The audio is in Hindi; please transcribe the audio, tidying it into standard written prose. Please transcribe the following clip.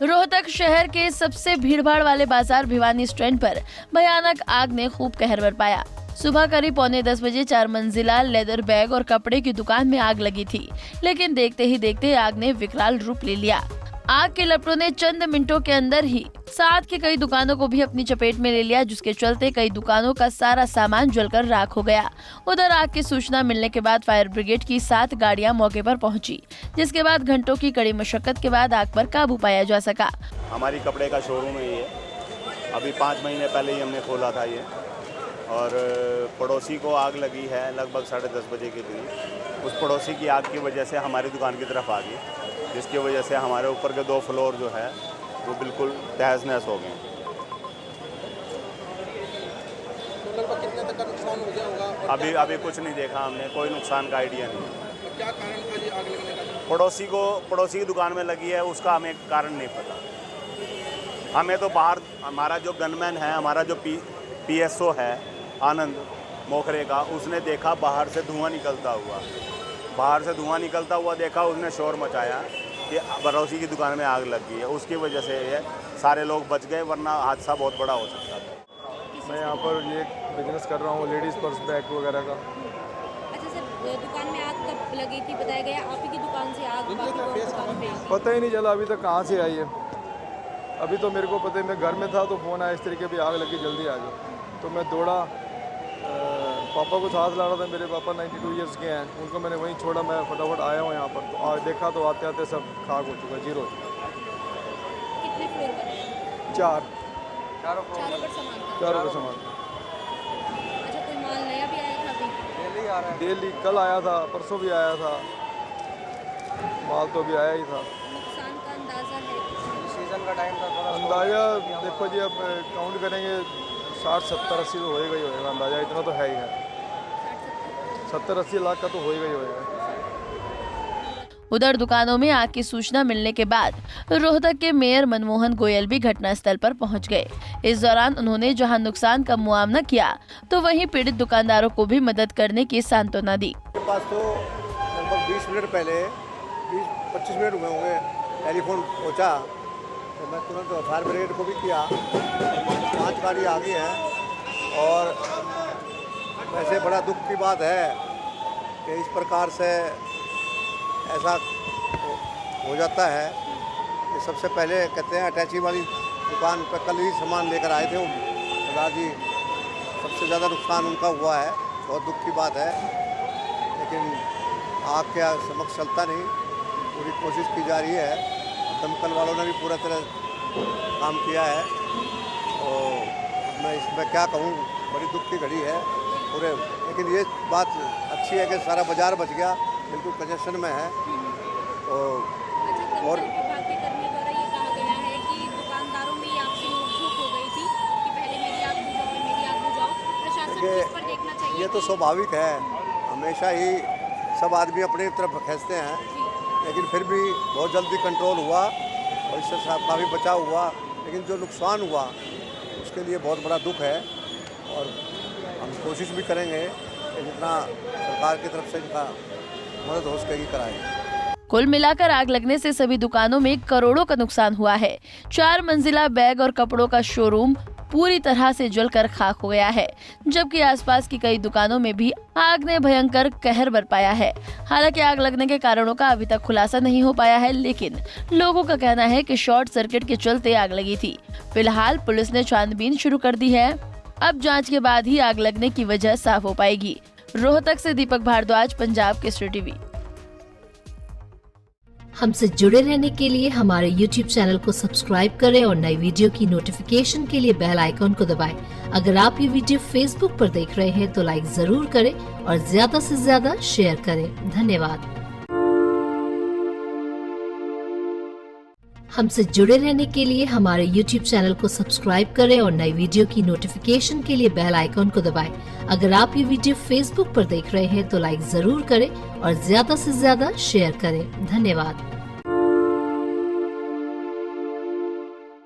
रोहतक शहर के सबसे भीड़भाड़ वाले बाजार भिवानी स्टैंड पर भयानक आग ने खूब कहर बरपाया। सुबह करीब 9:45 बजे 4 मंजिला लेदर बैग और कपड़े की दुकान में आग लगी थी, लेकिन देखते ही देखते आग ने विकराल रूप ले लिया। आग के लपटों ने चंद मिनटों के अंदर ही साथ के कई दुकानों को भी अपनी चपेट में ले लिया, जिसके चलते कई दुकानों का सारा सामान जलकर राख हो गया। उधर आग की सूचना मिलने के बाद फायर ब्रिगेड की 7 गाड़ियां मौके पर पहुंची, जिसके बाद घंटों की कड़ी मशक्कत के बाद आग पर काबू पाया जा सका। हमारी कपड़े का शोरूम है ये, अभी 5 महीने पहले ही हमने खोला था ये, और पड़ोसी को आग लगी है लगभग 10:30 बजे के करीब। उस पड़ोसी की आग की वजह से हमारी दुकान की तरफ आ गई, जिसकी वजह से हमारे ऊपर के 2 फ्लोर जो है वो बिल्कुल तहस नहस हो गए। कितने तक का नुकसान हो गया होगा? अभी कुछ नहीं देखा हमने, कोई नुकसान का आइडिया नहीं। क्या कारण था ये आग लगने का? पड़ोसी की दुकान में लगी है, उसका हमें कारण नहीं पता। हमें तो बाहर हमारा जो गनमैन है, हमारा जो PSO है आनंद मोखरे का, उसने देखा बाहर से धुआं निकलता हुआ देखा, उसने शोर मचाया कि पड़ोसी की दुकान में आग लग गई है। उसकी वजह से ये सारे लोग बच गए, वरना हादसा बहुत बड़ा हो सकता था। मैं यहाँ पर ये बिजनेस कर रहा हूँ, लेडीज़ पर्स बैग वगैरह का। अच्छा सर, दुकान में आग कब लगी थी बताया गया? आप ही की दुकान से आग पता ही नहीं चला अभी तक कहाँ से आई है। अभी तो मेरे को पता है, मैं घर में था तो फ़ोन आया इस तरीके भी आग लगी, जल्दी आ जाओ। तो मैं दौड़ा, पापा को साथ ला रहा था। मेरे पापा 92 ईयर्स के हैं, उनको मैंने वहीं छोड़ा। मैं फटाफट आया हूँ यहाँ पर, तो देखा तो आते आते सब खाक हो चुका, जीरो। कितने फ्लोर बने? 4 चारों पर सामान था? चारों का सामान। अच्छा, कोई माल नया भी आया था अभी? डेली आ रहा है। डेली कल आया था, परसों भी आया था, माल तो अभी आया ही था। नुकसान का अंदाज़ा है? सीजन का टाइम था, अंदाज़ा देखो जी, अब काउंट करेंगे 60, 70, 80 तो होएगा ही होएगा। अंदाज़ा इतना तो है ही है, 70-80 लाख का तो होएगा ही होएगा। उधर दुकानों में आग की सूचना मिलने के बाद रोहतक के मेयर मनमोहन गोयल भी घटनास्थल पर पहुंच गए। इस दौरान उन्होंने जहां नुकसान का मुआवजा किया, तो वहीं पीड़ित दुकानदारों को भी मदद करने की सांत्वना दी। मेरे पास तो लगभग 20 मिनट पहले 20-25 मिनट हुए होंगे, टेलीफोन पहुंचा, तो मैं तुरंत फायर ब्रिगेड को भी किया। 5 गाड़ी आ गई है, और वैसे बड़ा दुख की बात है कि इस प्रकार से ऐसा हो जाता है कि सबसे पहले कहते हैं अटैची वाली दुकान पर कल ही सामान लेकर आए थे वो सरदार जी, सबसे ज़्यादा नुकसान उनका हुआ है। बहुत दुख की बात है, लेकिन आग के समक्ष चलता नहीं, पूरी कोशिश की जा रही है। दमकल वालों ने भी पूरा तरह काम किया है, और मैं इसमें क्या कहूँ, बड़ी दुख की घड़ी है पूरे। लेकिन ये बात अच्छी है कि सारा बाज़ार बच गया, बिल्कुल कंजेशन में है। और विभाग के कर्मियों द्वारा ये कहा गया है कि दुकानदारों में आपसी नोक-झोंक हो गई थी कि पहले मेरी आग बुझाओ। प्रशासन को इस पर देखना चाहिए। ये तो स्वाभाविक है, हमेशा ही सब आदमी अपनी तरफ खींचते हैं, लेकिन फिर भी बहुत जल्दी कंट्रोल हुआ और इससे काफ़ी बचाव हुआ। लेकिन जो नुकसान हुआ उसके लिए बहुत बड़ा दुख है, और हम कोशिश भी करेंगे कि जितना सरकार की तरफ से इनका मदद हो सकेगी कराएं। कुल मिलाकर आग लगने से सभी दुकानों में करोड़ों का नुकसान हुआ है। 4 मंजिला बैग और कपड़ों का शोरूम पूरी तरह से जलकर खाक हो गया है, जबकि आसपास की कई दुकानों में भी आग ने भयंकर कहर बरपाया है। हालांकि आग लगने के कारणों का अभी तक खुलासा नहीं हो पाया है, लेकिन लोगों का कहना है कि शॉर्ट सर्किट के चलते आग लगी थी। फिलहाल पुलिस ने छानबीन शुरू कर दी है। अब जांच के बाद ही आग लगने की वजह साफ हो पाएगी। रोहतक से दीपक भारद्वाज, पंजाब केसरी टीवी। हमसे जुड़े रहने के लिए हमारे YouTube चैनल को सब्सक्राइब करें और नई वीडियो की नोटिफिकेशन के लिए बेल आइकॉन को दबाएं। अगर आप ये वीडियो Facebook पर देख रहे हैं तो लाइक जरूर करें और ज्यादा से ज्यादा शेयर करें। धन्यवाद। हमसे जुड़े रहने के लिए हमारे YouTube चैनल को सब्सक्राइब करें और नई वीडियो की नोटिफिकेशन के लिए बेल आइकॉन को दबाएं। अगर आप ये वीडियो Facebook पर देख रहे हैं तो लाइक जरूर करें और ज्यादा से ज्यादा शेयर करें। धन्यवाद।